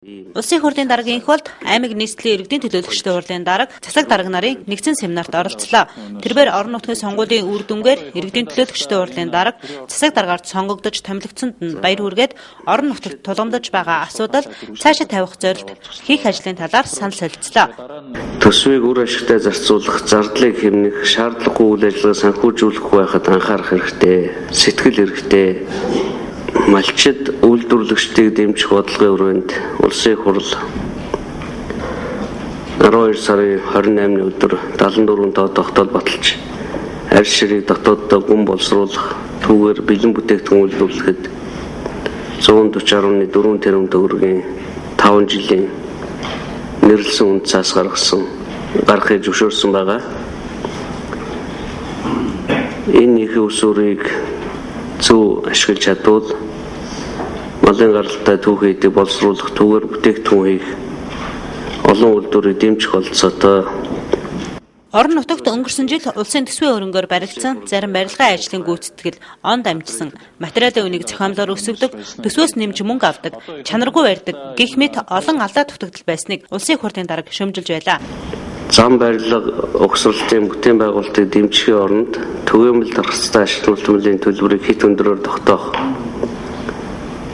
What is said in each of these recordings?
Улсын хурлын даргагийн хувьд аймаг нийслэлийн иргэдийн төлөөлөгчдийн хурлын дарга засаг дарга нарын нэгдсэн семинарт оролцлоо. Тэрбээр орон нутгийн сонгуулийн үр дүнгээр иргэдийн төлөөлөгчдийн хурлын дарга засаг даргаарт сонгогдож томилогдсонд нь баяр хүргээд орон нутагт тулгамдж байгаа асуудал цаашаа тавих зорилт хийх ажлын талаар санал солилцлоо. Төсвийг үр ашигтай зарцуулах, зардлыг хэмнэх, шаардлагагүй үйл ажиллагаа санхүүжүүлэх байхад анхаарах хэрэгтэй, сэтгэл хэрэгтэй. Малчид үйлдвэрлэгчдийг дэмжих бодлогын өрөөнд улсын хурл 12 сарын 28-ны өдөр 74 доод тогтоол баталж арьс ширийг дотооддоо гүн боловсруулах түүгээр бэлэн бүтээгдэхүүн үйлдвэрлэхэд 140.4 тэрбум төгрөгийн 5 жилийн нэрлсэн үнд цаас гаргахыг зөвшөөрсөн байгаа. Энэ нийгмийн усурыг зөв ашиглаж чадвал малын гаралтай түүхийдийг боловсруулах түүгээр бүтээгдэхүүн хийх олон үйлдвэрийг дэмжих олцоотой. Орон нутагт өнгөрсөн жил улсын төсвийн хөрөнгөөр баригдсан зарим барилгын ажлын гүйцэтгэл онд амжсан материалын үнийг зохиомжлоор өсгөдөг, төсвөөс нэмж мөнгө авдаг, чанаргүй барьдаг гэх мэт олон алдаа дутагдал байсныг улсын хурлын дарга шөмжилж байлаа. Зам барилга угсралтын бүтээн байгуулалтыг дэмжихийн оронд түгээмэл даргацтай ашиглалт төлбөрийн төлбөрийг хэд өндөрөөр тогтоох,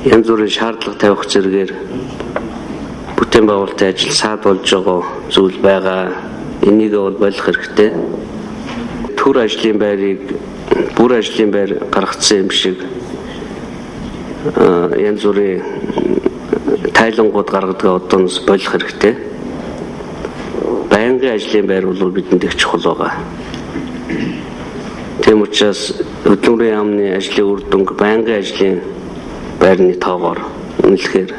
янз бүрийн шаардлага тавих зэрэгээр бүтээн байгуулалтын ажил саад болж байгаа зүйл байгаа. Энийг бол болох хэрэгтэй. Төр ажлын байрыг бүр ажлын байр гаргацсан юм шиг янз бүрийн тайлангууд гаргадаг одоос болох хэрэгтэй. Байнгын ажлын байр бол бидэнд их чухал байгаа. Тэм учраас хөдөлмөрийн яамны ажлын үр дүнг байнгын ажлын байрны тоогоор үнэлэхээр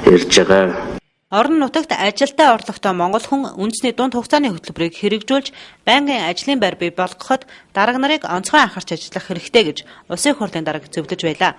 ярьж байгаа. Орон нутагт ажилдаа орлоготой монгол хүн үндэсний дунд хугацааны хөтөлбөрийг хэрэгжүүлж байнгын ажлын байр бий болгоход дарга нарыг онцгой анхаарч ажиллах хэрэгтэй гэж улсын хурлын дарга зөвлөж байлаа.